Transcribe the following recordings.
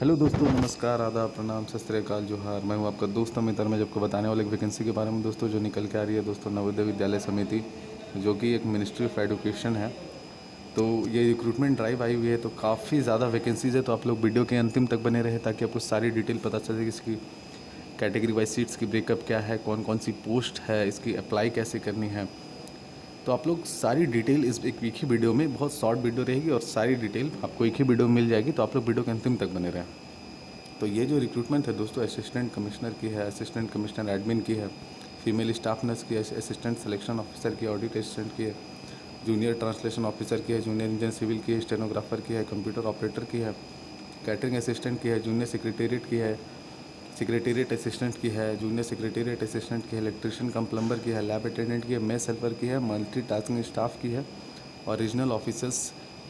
Hello दोस्तों, नमस्कार, आदाब, प्रणाम, सत श्री अकाल, जोहार। मैं हूं आपका दोस्त अमित और मैं आपको बताने वाले एक वैकेंसी के बारे में दोस्तों जो निकल के आ रही है दोस्तों नवोदय विद्यालय समिति, जो कि एक मिनिस्ट्री ऑफ एजुकेशन है। तो ये रिक्रूटमेंट ड्राइव आई हुई है, तो काफ़ी ज़्यादा वैकेंसीज़ है। तो आप लोग वीडियो के अंतिम तक बने रहे ताकि आपको सारी डिटेल पता चले कि इसकी कैटेगरी वाइज सीट्स की ब्रेकअप क्या है, कौन कौन सी पोस्ट है, इसकी अप्लाई कैसे करनी है। तो आप लोग सारी डिटेल इस एक ही वीडियो में, बहुत शॉर्ट वीडियो रहेगी और सारी डिटेल आपको एक ही वीडियो में मिल जाएगी। तो आप लोग वीडियो के अंतिम तक बने रहें। तो ये जो रिक्रूटमेंट है दोस्तों, असिस्टेंट कमिश्नर की है, असिस्टेंट कमिश्नर एडमिन की है, फीमेल स्टाफ नर्स की है, असिस्टेंट सिलेक्शन ऑफिसर की है, ऑडिट असिस्टेंट की है, जूनियर ट्रांसलेशन ऑफिसर की है, जूनियर इंजीनियर सिविल की है, स्टेनोग्राफर की है, कंप्यूटर ऑपरेटर की है, कैटरिंग असिस्टेंट की है, जूनियर सेक्रेटेरिएट की है, सेक्रेटेरिएट असिस्टेंट की है, जूनियर सेक्रेटेरिएट असिस्टेंट की है, इलेक्ट्रिशियन कम प्लम्बर की है, लैब अटेंडेंट की है, मेस हेल्पर की है, मल्टीटास्किंग स्टाफ की है और रीजनल ऑफिसर्स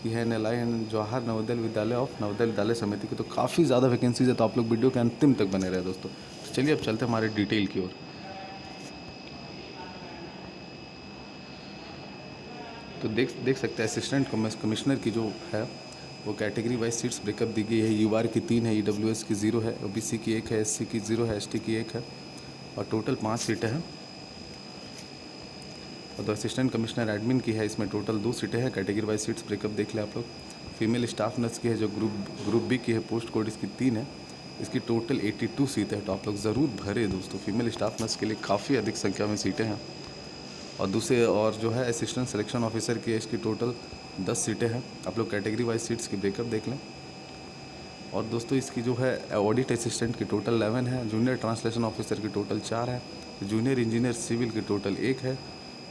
की है, नेलाई एंड जवाहर नवोदय विद्यालय ऑफ नवोदय विद्यालय समिति की। तो काफ़ी ज़्यादा वैकेंसीज है, तो आप लोग वीडियो के अंतिम तक बने रहे दोस्तों। तो चलिए अब चलते हैं हमारे डिटेल की ओर। तो देख सकते हैं असिस्टेंट कमिश्नर की जो है वो कैटेगरी वाइज सीट्स ब्रेकअप दी गई है। यूआर की 3 है, ईडब्ल्यूएस की 0 है, ओबीसी की 1 है, एससी की 0 है, एसटी की 1 है और टोटल 5 सीटें हैं। और तो असिस्टेंट कमिश्नर एडमिन की है, इसमें टोटल 2 सीटें हैं। कैटेगरी वाइज सीट्स ब्रेकअप देख लें आप लोग। फीमेल स्टाफ नर्स की है जो ग्रुप बी की है, पोस्ट कोड इसकी 3 है, इसकी टोटल 82 सीटें हैं। तो आप लोग ज़रूर भरे दोस्तों, फीमेल स्टाफ नर्स के लिए काफ़ी अधिक संख्या में सीटें हैं। और दूसरे और जो है असिस्टेंट सिलेक्शन ऑफिसर की है, इसकी टोटल 10 सीटें हैं। आप लोग कैटेगरी वाइज सीट्स की ब्रेकअप देख लें। और दोस्तों इसकी जो है ऑडिट असिस्टेंट की टोटल 11 है, जूनियर ट्रांसलेशन ऑफिसर की टोटल 4 है, जूनियर इंजीनियर सिविल की टोटल 1 है,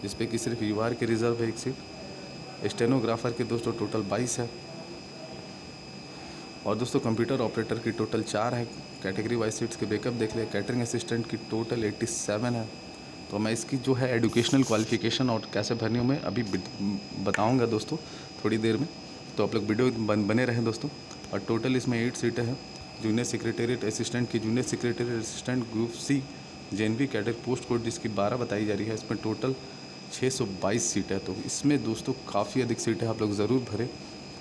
जिसपे कि सिर्फ यूआर के रिजर्व है 1 सीट। स्टेनोग्राफर की दोस्तों टोटल 22 है। और दोस्तों कंप्यूटर ऑपरेटर की टोटल 4 है। कैटेगरी वाइज सीट्स के ब्रेकअप देख लें। कैटरिंग असिस्टेंट की टोटल 87 है। तो मैं इसकी जो है एजुकेशनल क्वालिफिकेशन और कैसे भरनी हूँ मैं अभी बताऊँगा दोस्तों थोड़ी देर में। तो आप लोग वीडियो बने रहें दोस्तों। और टोटल इसमें 8 सीटें हैं। जूनियर सेक्रेटेरिएट असिस्टेंट की, junior secretariat assistant group C JNV cadre post code जिसकी 12 बताई जा रही है, इसमें टोटल 622 सीट है। तो इसमें दोस्तों काफ़ी अधिक सीटें आप लोग ज़रूर भरें।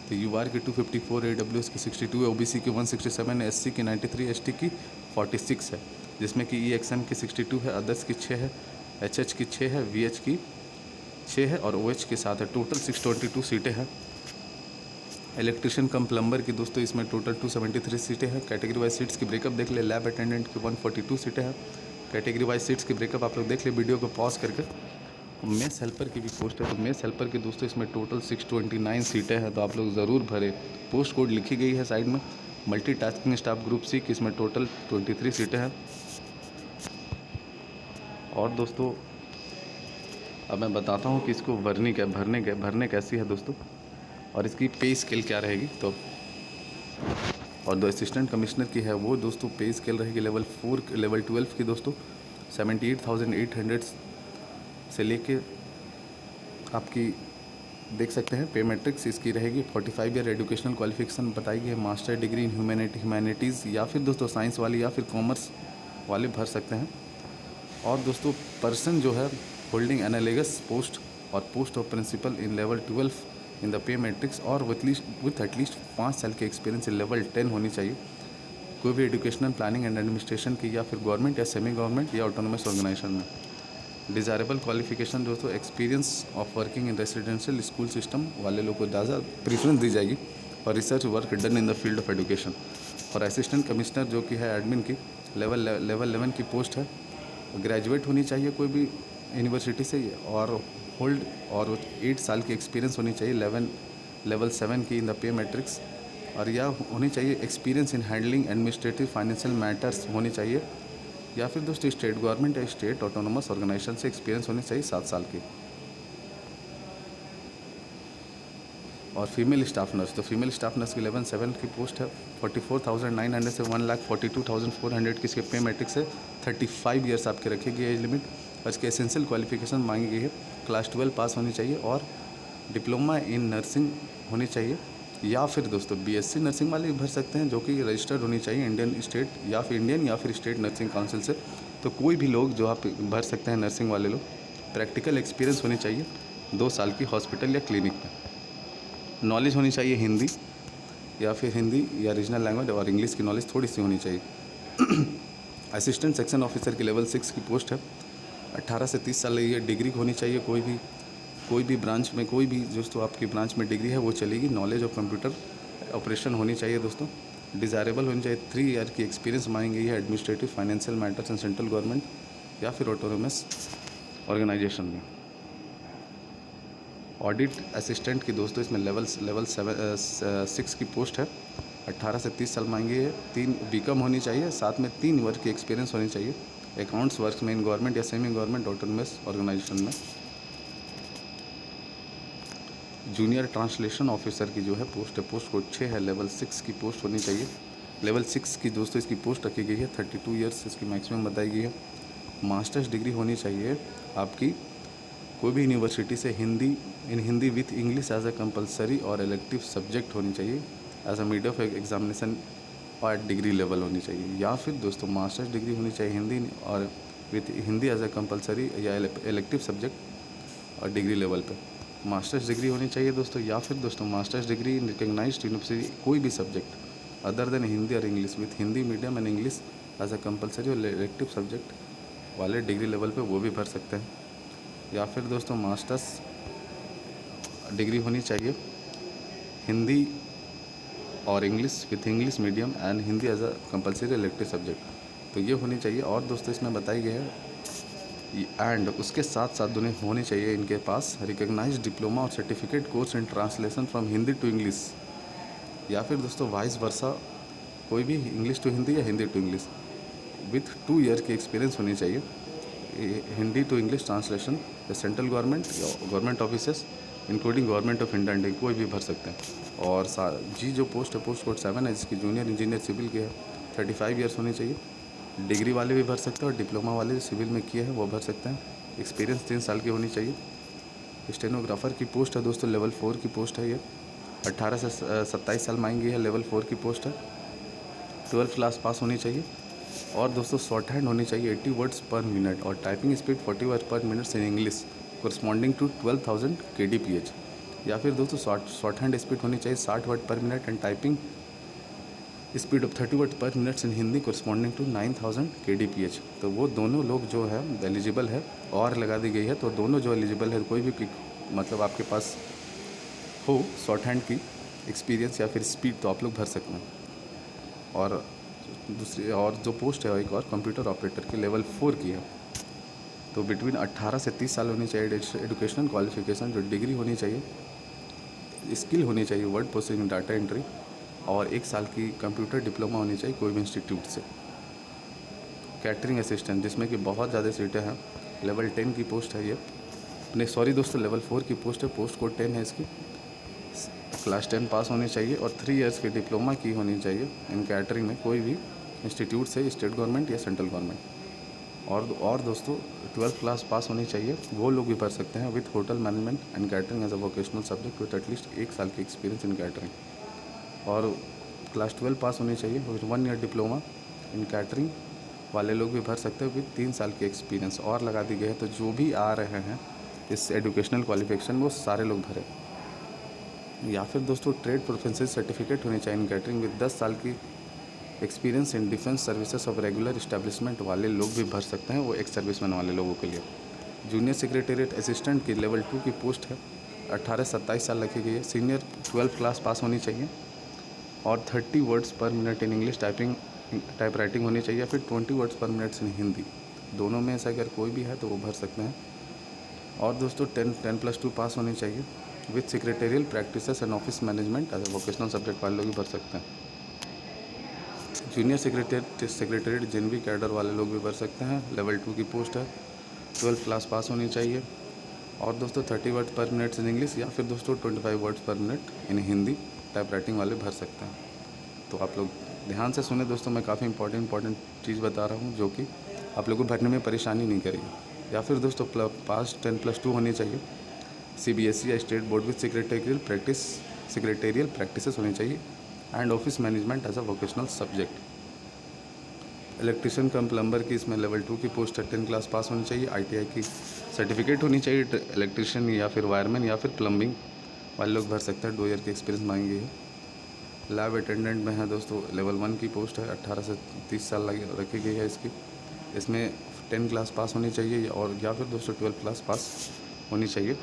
तो यूआर की 254, एडब्ल्यूएस की 62 है, ओबीसी की 167 है, एससी की 93, एसटी की 46 है, जिसमें कि ईएक्सएम की 62 है, अदर्स की 6 है, एचएच की 6 है, वीएच की 6 है और ओएच के साथ है। टोटल 622 सीटें हैं। इलेक्ट्रिशियन कम प्लम्बर की दोस्तों इसमें टोटल 273 सीटें हैं। कैटेगरी वाइज सीट्स की ब्रेकअप देख ले। लैब अटेंडेंट की 142 सीटें हैं। कैटेगरी वाइज सीट्स की ब्रेकअप आप लोग देख ले वीडियो को पॉज करके। मेस हेल्पर की भी पोस्ट है, तो मेस हेल्पर की दोस्तों इसमें टोटल 629 सीटें हैं। तो आप लोग ज़रूर भरें। पोस्ट कोड लिखी गई है साइड में। मल्टीटास्किंग स्टाफ ग्रुप सी की इसमें टोटल 23 सीटें हैं। और दोस्तों अब मैं बताता हूँ कि इसको भरने कैसी है दोस्तों, और इसकी पे स्केल क्या रहेगी। तो और जो असिस्टेंट कमिश्नर की है वो दोस्तों पे स्केल रहेगी लेवल 12 की दोस्तों 78,800 से लेके आपकी देख सकते हैं। पे मैट्रिक्स इसकी रहेगी 45 ईयर एजुकेशनल क्वालिफिकेशन बताई गई है। मास्टर डिग्री इन ह्यूमैनिटीज़ या फिर दोस्तों साइंस वाले या फिर कॉमर्स वाले भर सकते हैं। और दोस्तों पर्सन जो है होल्डिंग एनालिगस पोस्ट और post of principal in level 12 in the pay matrix और विथ एटलीस्ट 5 साल के एक्सपीरियंस इन लेवल 10 होनी चाहिए। कोई भी एजुकेशनल प्लानिंग एंड एडमिनिस्ट्रेशन की या फिर गवर्नमेंट या सेमी गवर्नमेंट या ऑटोनोमस ऑर्गेनाइजेशन में। डिज़ायरेबल क्वालिफिकेशन दोस्तों experience of working in residential school system वाले लोग को ज़्यादा प्रीफरेंस दी जाएगी। और research work done in the field of education. और असिस्टेंट कमिश्नर जो कि है एडमिन की लेवल 11 की पोस्ट है। ग्रेजुएट होनी चाहिए कोई भी यूनिवर्सिटी से और होल्ड और 8 साल की एक्सपीरियंस होनी चाहिए लेवल 7 की इन द पे मैट्रिक्स। और या होनी चाहिए experience in handling administrative financial matters होनी चाहिए। या फिर दोस्तों स्टेट गवर्नमेंट या स्टेट ऑटोनोमस ऑर्गेनाइजेशन से एक्सपीरियंस होनी चाहिए 7 साल की। और फीमेल स्टाफ नर्स, तो फीमेल स्टाफ नर्स की 11/7 की पोस्ट है। 44,900 से 1,42,400 की इसके पे मैट्रिक्स है। 35 ईयर्स आपके रखेगी एज लिमिट। और इसके एसेंशियल क्वालिफिकेशन मांगी गई है क्लास 12 पास होनी चाहिए और डिप्लोमा इन नर्सिंग होनी चाहिए। या फिर दोस्तों बीएससी नर्सिंग वाले भी भर सकते हैं जो कि रजिस्टर्ड होनी चाहिए इंडियन या फिर स्टेट नर्सिंग काउंसिल से। तो कोई भी लोग जो आप भर सकते हैं नर्सिंग वाले लोग। प्रैक्टिकल एक्सपीरियंस होनी चाहिए 2 साल की हॉस्पिटल या क्लिनिक में। नॉलेज होनी चाहिए हिंदी या फिर हिंदी या रीजनल लैंग्वेज और इंग्लिश की नॉलेज थोड़ी सी होनी चाहिए। असिस्टेंट सेक्शन ऑफिसर की लेवल 6 की पोस्ट है। 18 से 30 साल ये डिग्री होनी चाहिए। कोई भी ब्रांच में, कोई भी दोस्तों आपकी ब्रांच में डिग्री है वो चलेगी। नॉलेज ऑफ कंप्यूटर ऑपरेशन होनी चाहिए दोस्तों। डिज़ायरेबल होनी चाहिए। 3 ईयर की एक्सपीरियंस मांगी है administrative financial matters in central government या फिर ऑटोनोमस ऑर्गेनाइजेशन में। ऑडिट असिस्टेंट की दोस्तों इसमें लेवल 6 की पोस्ट है। 18 से 30 साल मांगी है। 3 बीकॉम होनी चाहिए, साथ में 3 वर्क की एक्सपीरियंस होनी चाहिए अकाउंट्स वर्क में इन गवर्नमेंट या सेमी गवर्नमेंट ऑटोनोमस ऑर्गेनाइजेशन में। जूनियर ट्रांसलेशन ऑफिसर की जो है पोस्ट कोड 6 है। लेवल 6 की पोस्ट होनी चाहिए। लेवल 6 की दोस्तों इसकी पोस्ट रखी गई है। 32 ईयर्स इसकी मैक्सिमम बताई गई है। मास्टर्स डिग्री होनी चाहिए आपकी कोई भी यूनिवर्सिटी से Hindi with English as a compulsory और इलेक्टिव सब्जेक्ट होनी चाहिए as a medium of examination और डिग्री लेवल होनी चाहिए। या फिर दोस्तों मास्टर्स डिग्री होनी चाहिए हिंदी और with Hindi as a compulsory या इलेक्टिव सब्जेक्ट और डिग्री लेवल पे मास्टर्स डिग्री होनी चाहिए दोस्तों। या फिर दोस्तों masters degree in recognised university कोई भी सब्जेक्ट अदर देन हिंदी और English with Hindi medium and English as a compulsory और इलेक्टिव सब्जेक्ट वाले डिग्री लेवल पे वो भी भर सकते हैं। या फिर दोस्तों मास्टर्स डिग्री होनी चाहिए हिंदी और English with English medium and Hindi as a compulsory elective subject, तो ये होनी चाहिए। और दोस्तों इसमें बताई गई है एंड उसके साथ साथ दोनों होनी चाहिए इनके पास रिकग्नाइज्ड डिप्लोमा और certificate course in translation from Hindi to English. या फिर दोस्तों वाइस वर्सा कोई भी इंग्लिश टू हिंदी या Hindi to English with 2 year की एक्सपीरियंस होनी चाहिए Hindi to English translation central government या government offices including government of India and कोई भी भर सकते हैं। और जी जो पोस्ट है पोस्ट कोड 7 है जिसकी जूनियर इंजीनियर सिविल की है। 35 ईयर्स होनी चाहिए। डिग्री वाले भी भर सकते हैं और डिप्लोमा वाले जो सिविल में किए हैं वो भर सकते हैं। एक्सपीरियंस 3 साल की होनी चाहिए। स्टेनोग्राफर की पोस्ट है दोस्तों लेवल 4 की पोस्ट है ये। 18 से 27 साल मांगी है। लेवल 4 की पोस्ट है। 12th क्लास पास होनी चाहिए। और दोस्तों शॉर्ट हैंड होनी चाहिए 80 वर्ड्स पर मिनट और typing speed 40 word per minute in English corresponding to 12,000 kdph। या फिर दोस्तों शॉर्ट हैंड स्पीड होनी चाहिए 60 word per minute and typing speed of 30 word per minutes in Hindi corresponding to 9,000 kdph। तो वो दोनों लोग जो है एलिजिबल है और लगा दी गई है। तो दोनों जो एलिजिबल है कोई भी मतलब आपके पास हो शॉर्ट हैंड की एक्सपीरियंस या फिर स्पीड तो आप लोग भर सकते हैं। और दूसरी और जो पोस्ट है एक और कंप्यूटर ऑपरेटर की लेवल 4 की है। तो बिटवीन 18 से 30 साल होनी चाहिए। एजुकेशनल क्वालिफिकेशन जो डिग्री होनी चाहिए, स्किल होनी चाहिए वर्ड प्रोसेसिंग डाटा एंट्री और 1 साल की कंप्यूटर डिप्लोमा होनी चाहिए कोई भी इंस्टीट्यूट से। कैटरिंग असिस्टेंट जिसमें कि बहुत ज़्यादा सीटें हैं। लेवल 10 की पोस्ट है ये। नहीं सॉरी दोस्तों लेवल 4 की पोस्ट है। पोस्ट कोड 10 है इसकी। क्लास 10 पास होनी चाहिए और 3 ईयर्स की डिप्लोमा की होनी चाहिए इन कैटरिंग में कोई भी इंस्टीट्यूट से स्टेट गवर्नमेंट या सेंट्रल गवर्नमेंट। और दोस्तों 12th क्लास पास होनी चाहिए। वो लोग भी भर सकते हैं with hotel management and catering as a vocational subject with at least 1 साल की एक्सपीरियंस इन कैटरिंग। और क्लास 12 पास होनी चाहिए with 1 year diploma in catering वाले लोग भी भर सकते हैं विथ 3 साल की एक्सपीरियंस और लगा दी गई है। तो जो भी आ रहे हैं इस एजुकेशनल क्वालिफिकेशन वो सारे लोग भरें। या फिर दोस्तों ट्रेड प्रोफेशनल सर्टिफिकेट होनी चाहिए इन कैटरिंग विद 10 साल की experience in defence services of regular establishment वाले लोग भी भर सकते हैं। वो एक्स सर्विसमैन वाले लोगों के लिए। जूनियर सेक्रेटेरिएट असिस्टेंट की लेवल 2 की पोस्ट है। 18 से 27 साल रखी गई है। सीनियर 12th क्लास पास होनी चाहिए और 30 words per minute in English type writing होनी चाहिए। फिर 20 वर्ड्स पर मिनट्स इन हिंदी। दोनों में से अगर कोई भी है तो वो भर सकते हैं। और दोस्तों 10+2 पास होनी चाहिए with secretarial practices and office management as a vocational subject वाले लोग भी भर सकते हैं। जूनियर सेक्रेटेरिएट जेनवी कैडर वाले लोग भी भर सकते हैं। लेवल 2 की पोस्ट है। 12th क्लास पास होनी चाहिए। और दोस्तों 30 word per minute in English या फिर दोस्तों 25 वर्ड्स पर मिनट इन हिंदी टाइप राइटिंग वाले भर सकते हैं। तो आप लोग ध्यान से सुने दोस्तों, मैं काफ़ी इंपॉर्टेंट चीज़ बता रहा हूँ जो कि आप लोगों को भरने में परेशानी नहीं करेगी। या फिर दोस्तों पास 10+2 होनी चाहिए। CBSE या state board with secretarial practices होनी चाहिए and office management as a vocational subject. Electrician cum plumber की इसमें लेवल 2 की पोस्ट है। 10 क्लास पास होनी चाहिए। ITI की सर्टिफिकेट होनी चाहिए। इलेक्ट्रिशियन या फिर वायरमैन या फिर प्लम्बिंग वाले लोग भर सकते हैं। 2 ईयर की एक्सपीरियंस मांगी है। लैब अटेंडेंट में है दोस्तों, लेवल 1 की पोस्ट है, 18 से 30 साल लगी रखी गई है इसकी। इसमें 10 क्लास पास होनी चाहिए और या फिर दोस्तों 12 क्लास पास होनी चाहिए।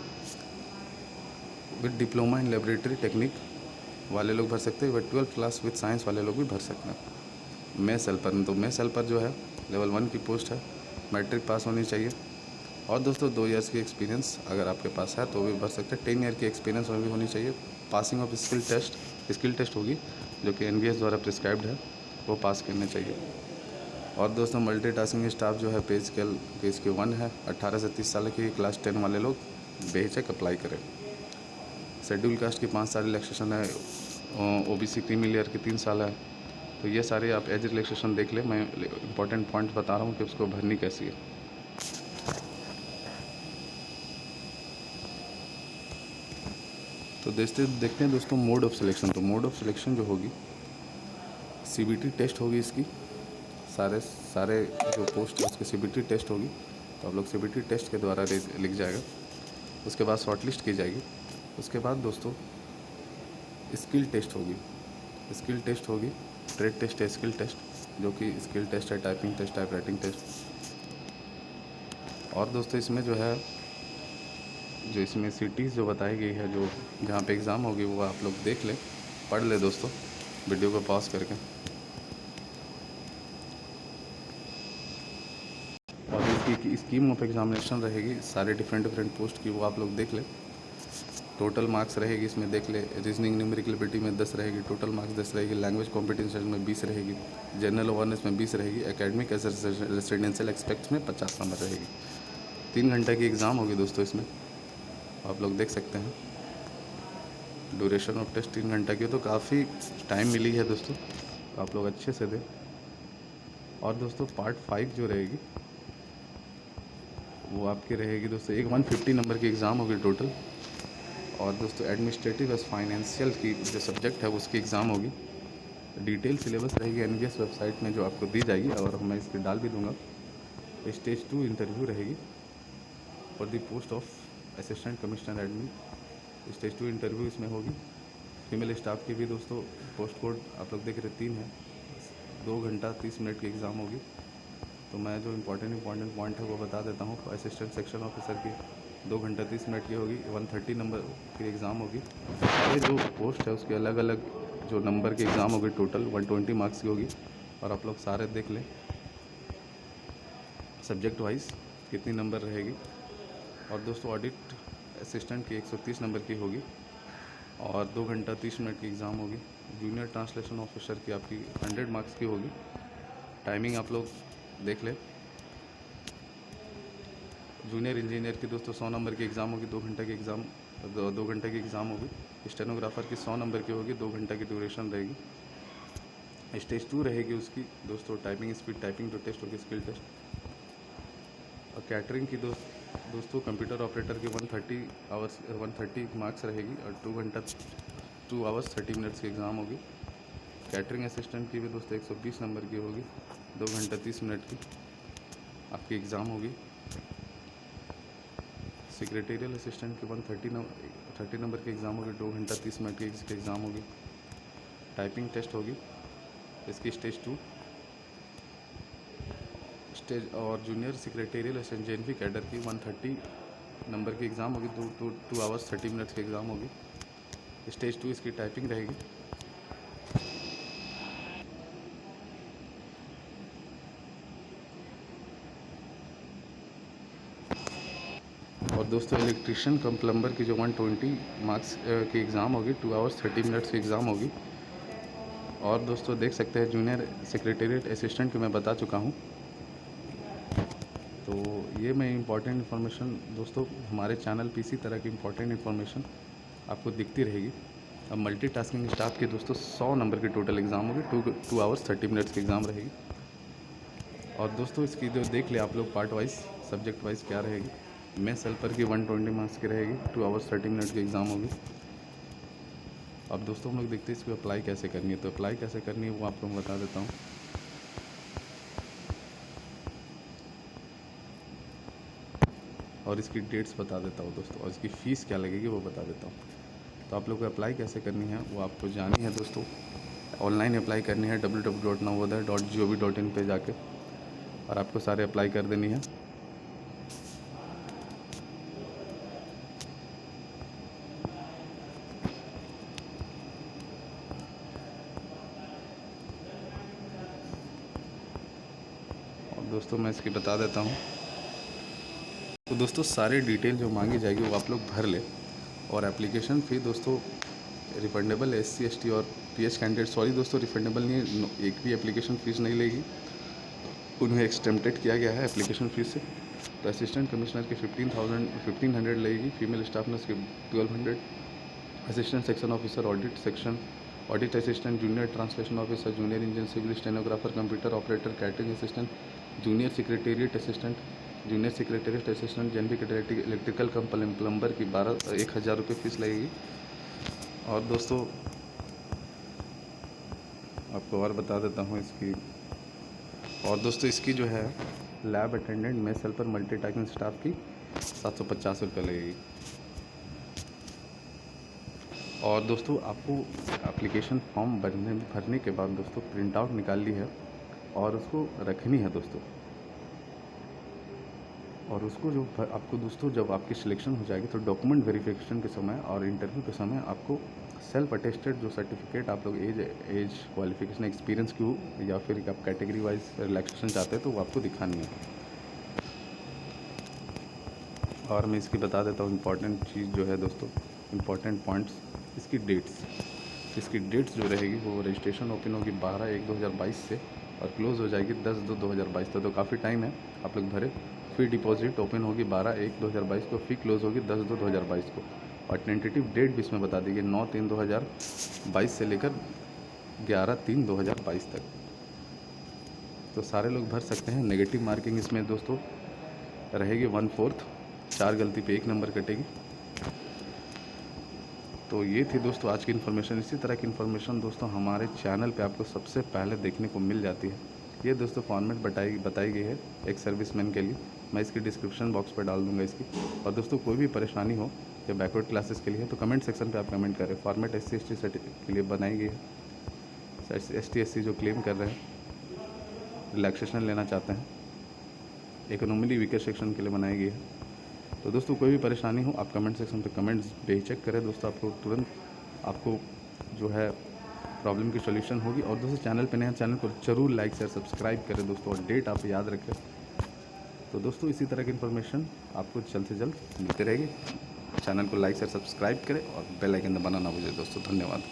With diploma in laboratory technique वाले लोग भर सकते हैं, विद 12 क्लास विद साइंस वाले लोग भी भर सकते हैं। मेस हेल्पर, तो मेस हेल्पर जो है लेवल 1 की पोस्ट है, मैट्रिक पास होनी चाहिए। और दोस्तों 2 ईयर्स की एक्सपीरियंस अगर आपके पास है तो भी भर सकते हैं। 10 ईयर की एक्सपीरियंस भी होनी चाहिए। पासिंग ऑफ स्किल टेस्ट होगी जो कि NBS द्वारा प्रिस्क्राइब्ड है, वो पास करने चाहिए। और दोस्तों मल्टीटास्किंग स्टाफ जो है पे स्केल के इसके 1 है, 18 से 30 साल की क्लास 10 वाले लोग बेहिचक अप्लाई करें। शेड्यूल कास्ट की 5 साल रिलैक्सेशन है, OBC क्रीमी लेयर की 3 साल है। तो ये सारे आप एज रिलैक्सेशन देख लें, मैं इंपॉर्टेंट पॉइंट बता रहा हूँ कि उसको भरनी कैसी है। तो देखते हैं दोस्तों मोड ऑफ सिलेक्शन। तो मोड ऑफ सिलेक्शन जो होगी CBT टेस्ट होगी इसकी, सारे जो पोस्ट है उसकी CBT टेस्ट होगी। तो आप लोग CBT टेस्ट के द्वारा लिख जाएगा। उसके बाद शॉर्टलिस्ट की जाएगी। उसके बाद दोस्तों स्किल टेस्ट होगी, ट्रेड टेस्ट है, स्किल टेस्ट, जो कि स्किल टेस्ट है, typing test, type writing test. और दोस्तों इसमें जो है जो इसमें सिटीज़ जो बताई गई है, जो जहाँ पे एग्ज़ाम होगी वो आप लोग देख लें, पढ़ ले दोस्तों वीडियो को पॉज करके। और इसकी स्कीम ऑफ एग्ज़ामिनेशन रहेगी सारे डिफरेंट पोस्ट की, वो आप लोग देख लें। टोटल मार्क्स रहेगी इसमें देख ले, रीजनिंग न्यूमेरिकल एबिलिटी में 10 रहेगी, टोटल मार्क्स 10 रहेगी, लैंग्वेज कॉम्पिटेंशियल में 20 रहेगी, जनरल अवेयरनेस में 20 रहेगी, एकेडमिक रेसिडेंशियल एक्सपेक्ट्स में 50 नंबर रहेगी। 3 घंटे की एग्ज़ाम होगी दोस्तों इसमें, आप लोग देख सकते हैं। ड्यूरेशन ऑफ टेस्ट 3 घंटे की, तो काफ़ी टाइम मिली है दोस्तों, आप लोग अच्छे से दें। और दोस्तों पार्ट 5 जो रहेगी वो आपकी रहेगी दोस्तों, एक 150 नंबर की एग्ज़ाम होगी टोटल। और दोस्तों एडमिनिस्ट्रेटिव एस फाइनेंशियल की जो सब्जेक्ट है उसकी एग्ज़ाम होगी। डिटेल सिलेबस रहेगी NBS वेबसाइट में जो आपको दी जाएगी, और मैं इसकी डाल भी दूँगा। स्टेज 2 इंटरव्यू रहेगी for the post of assistant commissioner admin. Stage 2 interview इसमें होगी। फीमेल स्टाफ की भी दोस्तों पोस्ट कोड आप लोग देख रहे 3 है, 2 घंटा 30 मिनट की एग्ज़ाम होगी। तो मैं जो इम्पोर्टेंट पॉइंट है वो बता देता हूँ। असिस्टेंट सेक्शन ऑफिसर की 2 घंटा 30 मिनट की होगी, 130 नंबर की एग्ज़ाम होगी। ये जो पोस्ट है उसके अलग अलग जो नंबर की एग्ज़ाम होगी, टोटल 120 मार्क्स की होगी। और आप लोग सारे देख लें सब्जेक्ट वाइज कितनी नंबर रहेगी। और दोस्तों ऑडिट असिस्टेंट की 130 नंबर की होगी और 2 घंटा 30 मिनट की एग्ज़ाम होगी। जूनियर ट्रांसलेशन ऑफिसर की आपकी 100 मार्क्स की होगी। टाइमिंग आप लोग देख लें। जूनियर इंजीनियर की दोस्तों 100 नंबर की एग्ज़ाम होगी, 2 घंटे की एग्ज़ाम, 2 घंटे की एग्ज़ाम होगी। स्टेनोग्राफर की 100 नंबर की होगी, 2 घंटे की ड्यूरेशन रहेगी। स्टेज 2 रहेगी उसकी दोस्तों, टाइपिंग स्पीड, टाइपिंग जो टेस्ट होगी, स्किल टेस्ट। और कैटरिंग की दोस्तों कंप्यूटर ऑपरेटर की 130 मार्क्स रहेगी और 2 आवर्स 30 मिनट्स की एग्ज़ाम होगी। कैटरिंग असिस्टेंट की भी दोस्तों 120 नंबर की होगी, 2 घंटा 30 मिनट की आपकी एग्ज़ाम होगी। सेक्रेटेरियल असिस्टेंट की 130 नंबर की एग्ज़ाम होगी, 2 घंटा 30 मिनट की इसकी एग्ज़ाम होगी। टाइपिंग टेस्ट होगी इसकी स्टेज 2 स्टेज। और junior secretarial assistant JNP cadre की 130 नंबर की एग्ज़ाम होगी, 2 आवर्स 30 मिनट्स की एग्ज़ाम होगी। स्टेज 2 इसकी टाइपिंग रहेगी। और दोस्तों इलेक्ट्रिशियन कम प्लम्बर की जो 120 मार्क्स की एग्ज़ाम होगी, 2 आवर्स 30 मिनट्स की एग्ज़ाम होगी। और दोस्तों देख सकते हैं जूनियर सेक्रेटेरिएट असिस्टेंट की मैं बता चुका हूँ। तो ये मैं इम्पॉर्टेंट इन्फॉर्मेशन दोस्तों हमारे चैनल पे इसी तरह की इम्पॉर्टेंट इन्फॉर्मेशन आपको दिखती रहेगी। अब मल्टीटास्किंग स्टाफ की दोस्तों 100 नंबर की टोटल एग्ज़ाम होगी, 2 आवर्स 30 मिनट्स की एग्ज़ाम रहेगी। और दोस्तों इसकी जो देख ले आप लोग पार्ट वाइज, सब्जेक्ट वाइज क्या रहेगी। मेस हेल्पर की 120 मार्क्स की रहेगी, 2 आवर्स 30 मिनट की एग्ज़ाम होगी। अब दोस्तों हम लोग देखते हैं इसको अप्लाई कैसे करनी है। तो अप्लाई कैसे करनी है वो आपको मैं बता देता हूँ। और इसकी डेट्स बता देता हूँ दोस्तों, और इसकी फ़ीस क्या लगेगी वो बता देता हूँ। तो आप लोग को अप्लाई कैसे करनी है वो आपको जाननी है दोस्तों। ऑनलाइन अप्लाई करनी है www.navodaya.gov.in पे जाके, और आपको सारे अप्लाई कर देनी है। और दोस्तों मैं इसकी बता देता हूँ। तो दोस्तों सारी डिटेल जो मांगी जाएगी वो आप लोग भर ले, और एप्लीकेशन फ़ी दोस्तों रिफंडेबल है SC ST और PH कैंडिडेट। सॉरी दोस्तों, रिफंडेबल नहीं है, एक भी एप्लीकेशन फ़ीस नहीं लेगी, उन्हें एक्सटेम्प्टेड किया गया है एप्लीकेशन फ़ीस से। तो असिस्टेंट कमिश्नर की 1500 लगेगी, फीमेल स्टाफ नर्स की 1200, assistant section officer audit section, audit assistant, junior translation officer, junior engineer civil stenographer, computer operator, catering assistant, junior secretariat assistant, junior secretariat assistant, general electrical cum plumber की 1000 रुपये fees लगेगी। और दोस्तों आपको और बता देता हूँ इसकी। और दोस्तों इसकी जो है lab attendant mess helper multitasking staff की 750 रुपये लगेगी। और दोस्तों आपको एप्लीकेशन फॉर्म भरने के बाद दोस्तों प्रिंट आउट निकालनी है और उसको रखनी है दोस्तों। और उसको जो आपको दोस्तों जब आपकी सिलेक्शन हो जाएगी तो डॉक्यूमेंट वेरिफिकेशन के समय और इंटरव्यू के समय आपको सेल्फ अटेस्टेड जो सर्टिफिकेट आप लोग एज क्वालिफिकेशन एक्सपीरियंस की हो, या फिर आप कैटेगरी वाइज रिलैक्सेशन चाहते हैं तो वो आपको दिखानी है। और मैं इसकी बता देता हूँ इम्पॉर्टेंट चीज़ जो है दोस्तों, इम्पॉर्टेंट पॉइंट्स, इसकी डेट्स जो रहेगी वो रजिस्ट्रेशन ओपन होगी 12/1/2022 से और क्लोज़ हो जाएगी 10/2/2022 तक। तो काफ़ी टाइम है, आप लोग भरे। फ़ी डिपॉजिट ओपन होगी 12/1/2022 को, फ़ी क्लोज़ होगी 10/2/2022 को, और टेंटेटिव डेट भी इसमें बता दी गई 9/3/2022 से लेकर 11/3/2022 तक। तो सारे लोग भर सकते हैं। नेगेटिव मार्किंग इसमें दोस्तों रहेगी 1/4, 4 गलती पे 1 नंबर कटेगी। तो ये थी दोस्तों आज की इन्फॉर्मेशन। इसी तरह की इन्फॉर्मेशन दोस्तों हमारे चैनल पे आपको सबसे पहले देखने को मिल जाती है। ये दोस्तों फॉर्मेट बताई गई है एक सर्विसमैन के लिए, मैं इसकी डिस्क्रिप्शन बॉक्स पर डाल दूंगा इसकी। और दोस्तों कोई भी परेशानी हो या बैकवर्ड क्लासेस के लिए है तो कमेंट सेक्शन पे आप कमेंट करें। फॉर्मेट SC ST के लिए बनाई गई है। ST SC जो क्लेम कर रहे हैं, रिलैक्सेशन लेना चाहते हैं, इकोनॉमिकली वीकर सेक्शन के लिए बनाई गई है। तो दोस्तों कोई भी परेशानी हो आप कमेंट सेक्शन पे कमेंट्स बेहिचक करें दोस्तों, आपको तुरंत आपको जो है प्रॉब्लम की सॉल्यूशन होगी। और दोस्तों चैनल पे नया, चैनल को जरूर लाइक शेयर सब्सक्राइब करें दोस्तों, और डेट आप याद रखें। तो दोस्तों इसी तरह की इन्फॉर्मेशन आपको जल्द से जल्द मिलती रहेगी। चैनल को लाइक शेयर सब्सक्राइब करें और बेल आइकन दबाना ना भूलें दोस्तों। धन्यवाद।